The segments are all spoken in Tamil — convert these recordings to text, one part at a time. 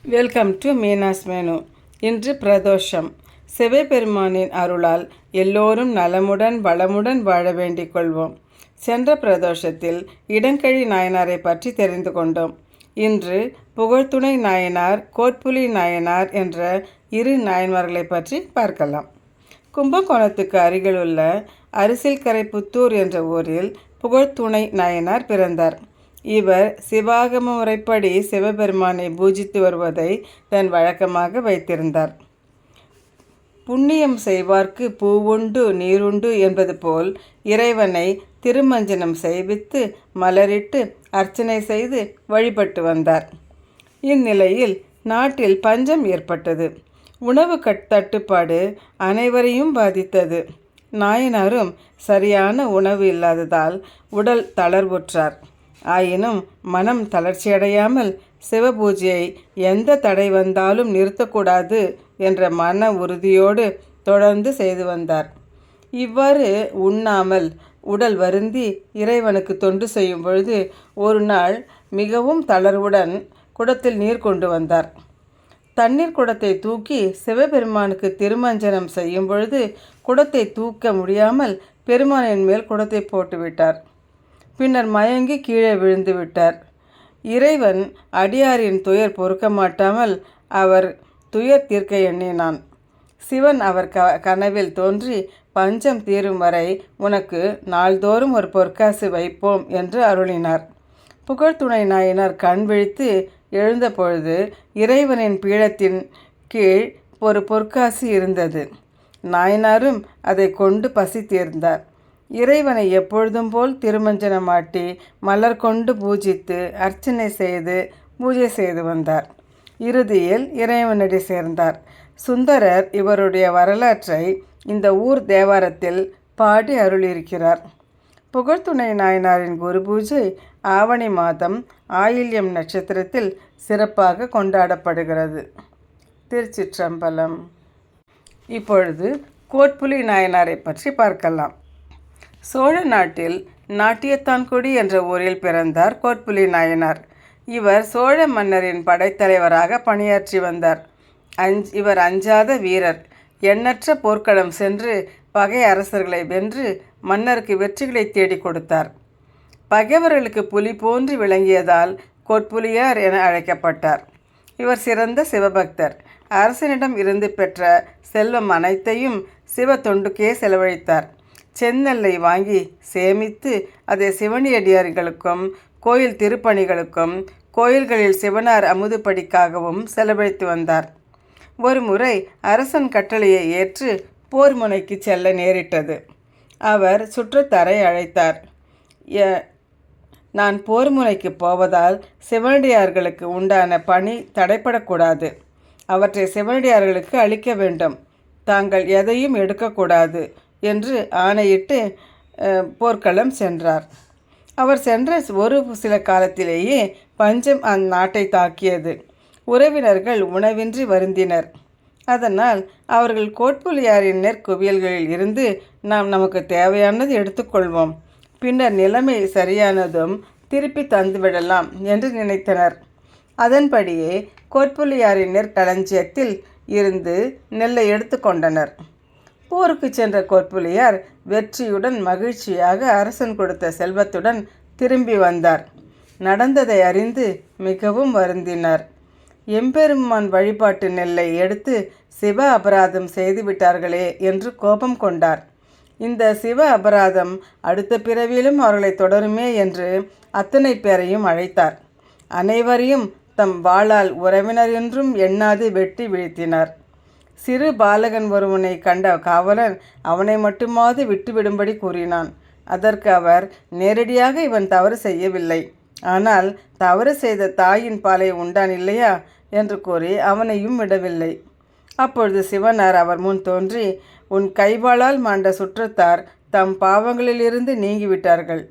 Welcome to Meena's menu. இன்று பிரதோஷம். சிவபெருமானின் அருளால் எல்லோரும் நலமுடன் வளமுடன் வாழ வேண்டிக் கொள்வோம். சென்ற பிரதோஷத்தில் இடங்கழி நாயனாரை பற்றி தெரிந்து கொண்டோம். இன்று புகழ்துணை நாயனார், கோட்புலி நாயனார் என்ற இரு நாயன்மார்களை பற்றி பார்க்கலாம். கும்பகோணத்துக்கு அருகிலுள்ள அரிசில்கரை புத்தூர் என்ற ஊரில் புகழ்துணை நாயனார் பிறந்தார். இவர் சிவாகம முறைப்படி சிவபெருமானை பூஜித்து வருவதை தன் வழக்கமாக வைத்திருந்தார். புண்ணியம் செய்வார்க்கு பூவுண்டு நீருண்டு என்பது போல் இறைவனை திருமஞ்சனம் செய்வித்து மலரிட்டு அர்ச்சனை செய்து வழிபட்டு வந்தார். இந்நிலையில் நாட்டில் பஞ்சம் ஏற்பட்டது. உணவு தட்டுப்பாடு அனைவரையும் பாதித்தது. நாயனாரும் சரியான உணவு இல்லாததால் உடல் தளர்வுற்றார். ஆயினும் மனம் தளர்ச்சியடையாமல் சிவபூஜையை எந்த தடை வந்தாலும் நிறுத்தக்கூடாது என்ற மன உறுதியோடு தொடர்ந்து செய்து வந்தார். இவ்வாறு உண்ணாமல் உடல் வருந்தி இறைவனுக்கு தொண்டு செய்யும் பொழுது ஒரு நாள் மிகவும் தளர்வுடன் குடத்தில் நீர் கொண்டு வந்தார். தண்ணீர் குடத்தை தூக்கி சிவபெருமானுக்கு திருமஞ்சனம் செய்யும் பொழுது குடத்தை தூக்க முடியாமல் பெருமானின் மேல் குடத்தை போட்டுவிட்டார். பின்னர் மயங்கி கீழே விழுந்து விட்டார். இறைவன் அடியாரின் துயர் பொறுக்க மாட்டாமல் அவர் துயர் தீர்க்க எண்ணினான். சிவன் அவர் கனவில் தோன்றி பஞ்சம் தீரும் வரை உனக்கு நாள்தோறும் ஒரு பொற்காசு வைப்போம் என்று அருளினார். புகழ்துணை நாயனார் கண் விழித்து எழுந்த பொழுது இறைவனின் பீடத்தின் கீழ் ஒரு பொற்காசு இருந்தது. நாயனாரும் அதை கொண்டு பசி தீர்ந்தார். இறைவனை எப்பொழுதும் போல் திருமஞ்சனமாட்டி மலர் கொண்டு பூஜித்து அர்ச்சனை செய்து பூஜை செய்து வந்தார். இறுதியில் இறைவனடி சேர்ந்தார். சுந்தரர் இவருடைய வரலாற்றை இந்த ஊர் தேவாரத்தில் பாடி அருளியிருக்கிறார். புகழ்துணை நாயனாரின் குரு பூஜை ஆவணி மாதம் ஆயில்யம் நட்சத்திரத்தில் சிறப்பாக கொண்டாடப்படுகிறது. திருச்சிற்றம்பலம். இப்பொழுது கோட்புலி நாயனாரை பற்றி பார்க்கலாம். சோழ நாட்டில் நாட்டியத்தான்குடி என்ற ஊரில் பிறந்தார் கோட்புலி நாயனார். இவர் சோழ மன்னரின் படைத்தலைவராக பணியாற்றி வந்தார். இவர் அஞ்சாத வீரர். எண்ணற்ற போர்க்களம் சென்று பகை அரசர்களை வென்று மன்னருக்கு வெற்றிகளை தேடி கொடுத்தார். பகைவர்களுக்கு புலி போன்று விளங்கியதால் கோட்புலியார் என அழைக்கப்பட்டார். இவர் சிறந்த சிவபக்தர். அரசனிடம் இருந்து பெற்ற செல்வம் அனைத்தையும் சிவ தொண்டுக்கே செலவழித்தார். செந்நெல்லை வாங்கி சேமித்து அதை சிவனியடியார்களுக்கும் கோயில் திருப்பணிகளுக்கும் கோயில்களில் சிவனார் அமுதுபடிக்காகவும் செலவழித்து வந்தார். ஒரு முறை அரசன் கட்டளையை ஏற்று போர் முனைக்கு செல்ல நேரிட்டது. அவர் சுற்றத்தாரை அழைத்தார். நான் போர் முனைக்கு போவதால் சிவனடியார்களுக்கு உண்டான பணி தடைப்படக்கூடாது. அவற்றை சிவனடியார்களுக்கு அளிக்க வேண்டும். தாங்கள் எதையும் எடுக்கக்கூடாது என்று ஆணையிட்டு போர்க்களம் சென்றார். அவர் சென்ற ஒரு சில காலத்திலேயே பஞ்சம் அந்நாட்டை தாக்கியது. உறவினர்கள் உணவின்றி வருந்தினர். அதனால் அவர்கள் கோட்புலியாரின் நெற்குவியல்களில் இருந்து நமக்கு தேவையானது எடுத்துக்கொள்வோம், பின்னர் நிலைமை சரியானதும் திருப்பி தந்துவிடலாம் என்று நினைத்தனர். அதன்படியே கோட்புலியாரின் நெற்களஞ்சியத்தில் இருந்து நெல்லை எடுத்துக்கொண்டனர். போருக்கு சென்ற கோட்புலியார் வெற்றியுடன் மகிழ்ச்சியாக அரசன் கொடுத்த செல்வத்துடன் திரும்பி வந்தார். நடந்ததை அறிந்து மிகவும் வருந்தினார். எம்பெருமான் வழிபாட்டு நெல்லை எடுத்து சிவ அபராதம் செய்துவிட்டார்களே என்று கோபம் கொண்டார். இந்த சிவ அபராதம் அடுத்த பிறவியிலும் அவர்களை தொடருமே என்று அத்தனை பேரையும் அழைத்தார். அனைவரையும் தம் வாளால் உறவினர் என்றும் எண்ணாது வெட்டி வீழ்த்தினார். சிறு பாலகன் ஒருவனை கண்ட காவலன் அவனை மட்டுமாவது விட்டுவிடும்படி கூறினான். அதற்கு அவர் நேரடியாக இவன் தவறு செய்யவில்லை, ஆனால் தவறு செய்த தாயின் பாலை உண்டான் இல்லையா என்று கூறி அவனையும் விடவில்லை. அப்பொழுது சிவனார் அவர் முன் தோன்றி, உன் கைவாளால் மாண்ட சுற்றத்தார் தம் பாவங்களிலிருந்து நீங்கிவிட்டார்கள்.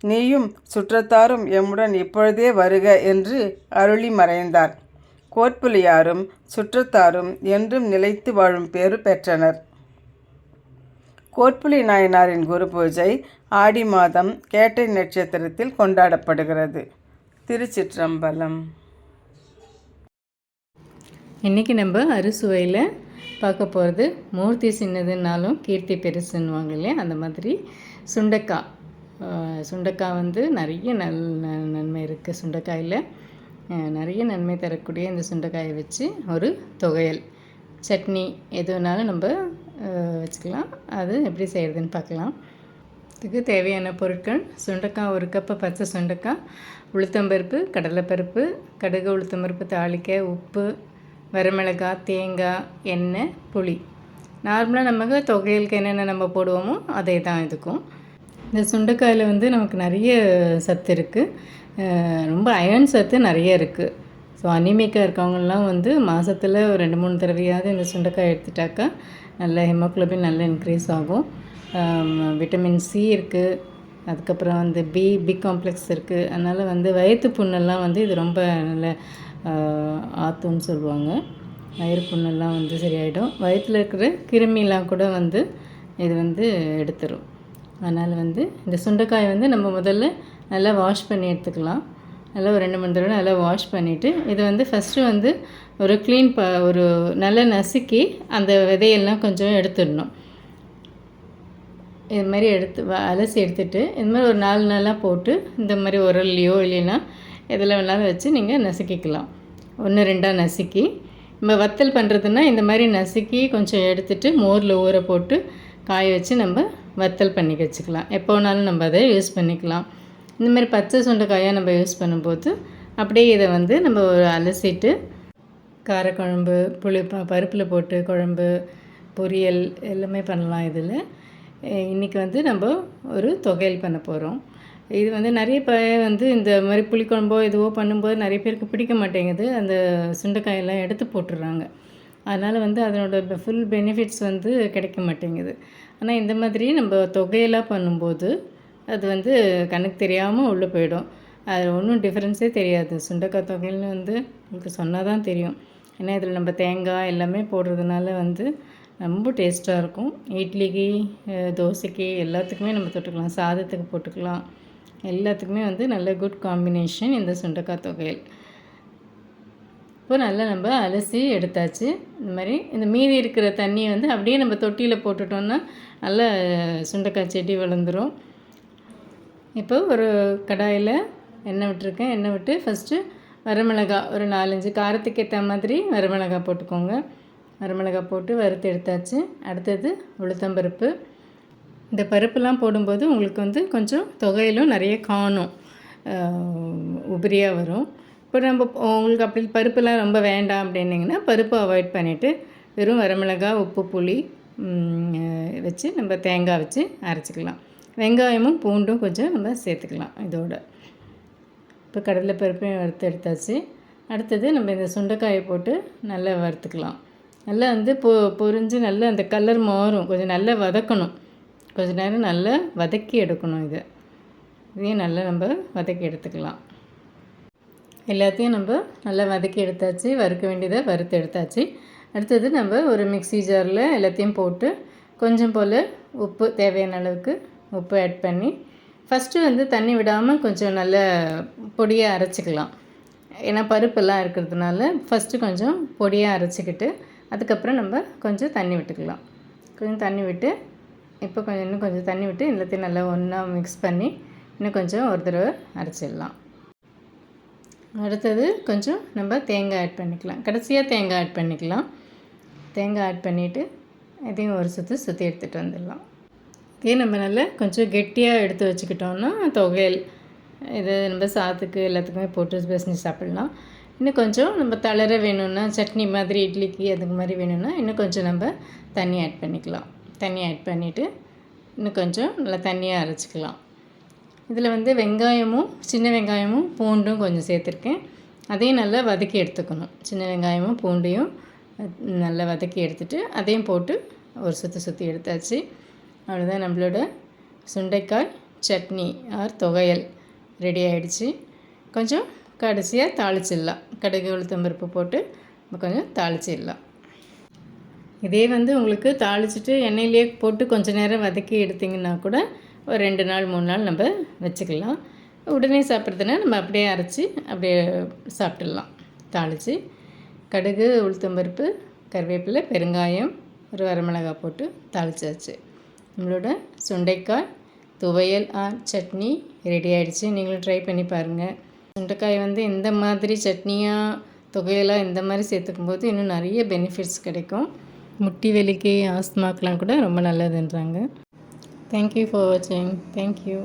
நீயும் சுற்றத்தாரும் எம்முடன் இப்பொழுதே வருக என்று அருளி மறைந்தார். கோட்புலியாரும் சுற்றத்தாரும் என்றும் நிலைத்து வாழும் பேறு பெற்றனர். கோட்புலி நாயனாரின் குரு பூஜை ஆடி மாதம் கேட்டை நட்சத்திரத்தில் கொண்டாடப்படுகிறது. திருச்சிற்றம்பலம். இன்றைக்கி நம்ம அறுசுவையில் பார்க்க போகிறது மூர்த்தி சின்னதுன்னாலும் கீர்த்தி பெருசுன்னுவாங்க இல்லையா, அந்த மாதிரி சுண்டைக்காய் வந்து நிறைய நன்மை இருக்குது. சுண்டைக்காயில் நிறைய நன்மை தரக்கூடிய இந்த சுண்டைக்காயை வச்சு ஒரு துவையல், சட்னி எது வேணாலும் நம்ம வச்சுக்கலாம். அது எப்படி செய்கிறதுன்னு பார்க்கலாம். இதுக்கு தேவையான பொருட்கள்: சுண்டைக்காய் 1 கப்பு பச்சை சுண்டைக்காய், உளுத்தம்பருப்பு, கடலைப்பருப்பு, கடுகு, உளுத்தம்பருப்பு தாளிக்க, உப்பு, வரமிளகாய், தேங்காய், எண்ணெய், புளி. நார்மலாக நமக்கு துவையலுக்கு என்னென்ன நம்ம போடுவோமோ அதே தான் இதுக்கும். இந்த சுண்டைக்காயில் வந்து நமக்கு நிறைய சத்து இருக்குது. ரொம்ப அயர்ன் சத்து நிறைய இருக்குது. ஸோ அனிமிக்காக இருக்கவங்கலாம் வந்து மாதத்தில் ஒரு 2-3 தடவையாவது இந்த சுண்டைக்காய் எடுத்துட்டாக்கா நல்ல ஹெமோக்ளோபின் நல்லா இன்க்ரீஸ் ஆகும். விட்டமின் சி இருக்குது. அதுக்கப்புறம் வந்து பி காம்ப்ளெக்ஸ் இருக்குது. அதனால் வந்து வயிற்று புண்ணெல்லாம் வந்து இது ரொம்ப நல்ல ஆற்றுன்னு சொல்லுவாங்க. வயிறு புண்ணெல்லாம் வந்து சரியாயிடும். வயிற்றில் இருக்கிற கிருமிலாம் கூட வந்து இது வந்து எடுத்துரும். அதனால் வந்து இந்த சுண்டைக்காயை வந்து நம்ம முதல்ல நல்லா வாஷ் பண்ணி எடுத்துக்கலாம். நல்லா ஒரு 2-3 தடவை நல்லா வாஷ் பண்ணிவிட்டு, இது வந்து ஃபஸ்ட்டு வந்து ஒரு ஒரு நல்லா நசுக்கி அந்த விதையெல்லாம் கொஞ்சம் எடுத்துடணும். இது மாதிரி அலசி எடுத்துகிட்டு இது மாதிரி ஒரு 4 நாளாக போட்டு இந்த மாதிரி உரல்லையோ இல்லைன்னா எதில் வேணாலும் வச்சு நீங்கள் நசுக்கிக்கலாம். 1-2 நசுக்கி நம்ம வத்தல் பண்ணுறதுன்னா இந்த மாதிரி நசுக்கி கொஞ்சம் எடுத்துகிட்டு மோரில் ஊற போட்டு காய வச்சு நம்ம வத்தல் பண்ணி வச்சுக்கலாம். எப்போ வேணாலும் நம்ம அதை யூஸ் பண்ணிக்கலாம். இந்த மாதிரி பச்சை சுண்டைக்காயாக நம்ம யூஸ் பண்ணும்போது அப்படியே இதை வந்து நம்ம ஒரு அலசிட்டு காரக்குழம்பு, பருப்பில் போட்டு குழம்பு, பொரியல் எல்லாமே பண்ணலாம். இதில் இன்றைக்கி வந்து நம்ம ஒரு துவையல் பண்ண போகிறோம். இது வந்து நிறைய வந்து இந்த மாதிரி புளிக்குழம்போ இதுவோ பண்ணும்போது நிறைய பேருக்கு பிடிக்க மாட்டேங்குது. அந்த சுண்டைக்காயெல்லாம் எடுத்து போட்டுடுறாங்க. அதனால் வந்து அதனோட ஃபுல் பெனிஃபிட்ஸ் வந்து கிடைக்க மாட்டேங்குது. ஆனால் இந்த மாதிரி நம்ம துவையலாக பண்ணும்போது அது வந்து கணக்கு தெரியாமல் உள்ளே போயிடும். அது ஒன்றும் டிஃப்ரென்ஸே தெரியாது. சுண்டைக்காய் துவையல்னு வந்து உங்களுக்கு சொன்னால் தான் தெரியும். ஏன்னா இதில் நம்ம தேங்காய் எல்லாமே போடுறதுனால வந்து ரொம்ப டேஸ்ட்டாக இருக்கும். இட்லிக்கு, தோசைக்கு எல்லாத்துக்குமே நம்ம தொட்டுக்கலாம். சாதத்துக்கு போட்டுக்கலாம். எல்லாத்துக்குமே வந்து நல்ல குட் காம்பினேஷன் இந்த சுண்டைக்காய் துவையல். இப்போ நல்லா நம்ம அலசி எடுத்தாச்சு. இந்த மாதிரி இந்த மீதி இருக்கிற தண்ணியை வந்து அப்படியே நம்ம தொட்டியில் போட்டுட்டோன்னா நல்லா சுண்டைக்காய் செடி வளர்ந்துடும். இப்போ ஒரு கடாயில் எண்ணெய் விட்டுருக்கேன். எண்ணெய் விட்டு ஃபஸ்ட்டு வரமிளகாய் ஒரு 4-5 காரத்துக்கு ஏற்ற மாதிரி வரமிளகாய் போட்டுக்கோங்க. வரமிளகாய் போட்டு வறுத்து எடுத்தாச்சு. அடுத்தது உளுத்தம்பருப்பு. இந்த பருப்புலாம் போடும்போது உங்களுக்கு வந்து கொஞ்சம் துவையலும் நிறைய காணும், உதிரியாக வரும். இப்போ நம்ம உங்களுக்கு அப்படி பருப்புலாம் ரொம்ப வேண்டாம் அப்படின்னிங்கன்னா பருப்பு அவாய்ட் பண்ணிவிட்டு வெறும் வரமிளகாய், உப்பு, புளி வச்சு நம்ம தேங்காய் வச்சு அரைச்சிக்கலாம். வெங்காயமும் பூண்டும் கொஞ்சம் நம்ம சேர்த்துக்கலாம் இதோட. இப்போ கடலை பருப்பையும் வறுத்து எடுத்தாச்சு. அடுத்தது நம்ம இந்த சுண்டைக்காயை போட்டு நல்லா வறுத்துக்கலாம். நல்லா வந்து பொரிஞ்சு நல்லா அந்த கலர் மாறும். கொஞ்சம் நல்லா வதக்கணும். கொஞ்சம் நேரம் நல்லா வதக்கி எடுக்கணும். இதையும் நல்லா நம்ம வதக்கி எடுத்துக்கலாம். எல்லாத்தையும் நம்ம நல்லா வதக்கி எடுத்தாச்சு. வறுக்க வேண்டியதை வறுத்து எடுத்தாச்சு. அடுத்தது நம்ம ஒரு மிக்ஸி ஜாரில் எல்லாத்தையும் போட்டு கொஞ்சம் போல் உப்பு, தேவையான அளவுக்கு உப்பு ஆட் பண்ணி ஃபஸ்ட்டு வந்து தண்ணி விடாமல் கொஞ்சம் நல்ல பொடியாக அரைச்சிக்கலாம். ஏன்னா பருப்பெல்லாம் இருக்கிறதுனால ஃபஸ்ட்டு கொஞ்சம் பொடியாக அரைச்சிக்கிட்டு அதுக்கப்புறம் நம்ம கொஞ்சம் தண்ணி விட்டுக்கலாம். கொஞ்சம் தண்ணி விட்டு இப்போ இன்னும் கொஞ்சம் தண்ணி விட்டு எல்லாத்தையும் நல்லா ஒன்றா மிக்ஸ் பண்ணி இன்னும் கொஞ்சம் ஒரு தடவை அரைச்சிடலாம். அடுத்தது கொஞ்சம் நம்ம தேங்காய் ஆட் பண்ணிக்கலாம். கடைசியாக தேங்காய் ஆட் பண்ணிக்கலாம். தேங்காய் ஆட் பண்ணிவிட்டு இதையும் ஒரு சுற்றி எடுத்துகிட்டு வந்துடலாம். இதே நம்ம நல்லா கொஞ்சம் கெட்டியாக எடுத்து வச்சுக்கிட்டோன்னா துவையல் இது நம்ம சாதத்துக்கு எல்லாத்துக்குமே போட்டு பிசைஞ்சு சாப்பிட்லாம். இன்னும் கொஞ்சம் நம்ம தளர வேணும்னா சட்னி மாதிரி இட்லிக்கு அதுக்கு மாதிரி வேணும்னா இன்னும் கொஞ்சம் நம்ம தண்ணி ஆட் பண்ணிக்கலாம். தண்ணி ஆட் பண்ணிவிட்டு இன்னும் கொஞ்சம் நல்லா தண்ணியாக அரைச்சிக்கலாம். இதில் வந்து வெங்காயமும், சின்ன வெங்காயமும், பூண்டும் கொஞ்சம் சேர்த்துருக்கேன். அதையும் நல்லா வதக்கி எடுத்துக்கணும். சின்ன வெங்காயமும் பூண்டையும் நல்லா வதக்கி எடுத்துகிட்டு அதையும் போட்டு ஒரு சுற்றி எடுத்தாச்சு. அவ்வளோதான், நம்மளோட சுண்டைக்காய் சட்னி ஆர் துவையல் ரெடி ஆகிடுச்சு. கொஞ்சம் கடைசியாக தாளிச்சிடலாம். கடுகு, உளுத்தம்பருப்பு போட்டு கொஞ்சம் தாளிச்சிடலாம். இதே வந்து உங்களுக்கு தாளிச்சிட்டு எண்ணெயிலே போட்டு கொஞ்சம் நேரம் வதக்கி எடுத்திங்கன்னா கூட ஒரு 2 நாள் 3 நாள் நம்ம வச்சுக்கலாம். உடனே சாப்பிட்றதுனா நம்ம அப்படியே அரைச்சி அப்படியே சாப்பிட்டுடலாம் தாளித்து. கடுகு, உளுத்தம்பருப்பு, கருவேப்பிலை, பெருங்காயம், ஒரு வரமிளகாய் போட்டு தாளிச்சாச்சு. நம்மளோட சுண்டைக்காய் துவையல் சட்னி ரெடி ஆகிடுச்சு. நீங்களும் ட்ரை பண்ணி பாருங்கள். சுண்டைக்காய் இந்த மாதிரி சட்னியாக துவையலாக இந்த மாதிரி சேர்த்துக்கும் போது இன்னும் நிறைய பெனிஃபிட்ஸ் கிடைக்கும். முட்டி வலிக்கு, ஆஸ்துமாக்கெலாம் கூட ரொம்ப நல்லதுன்றாங்க. தேங்க்யூ ஃபார் வாட்சிங். தேங்க்யூ.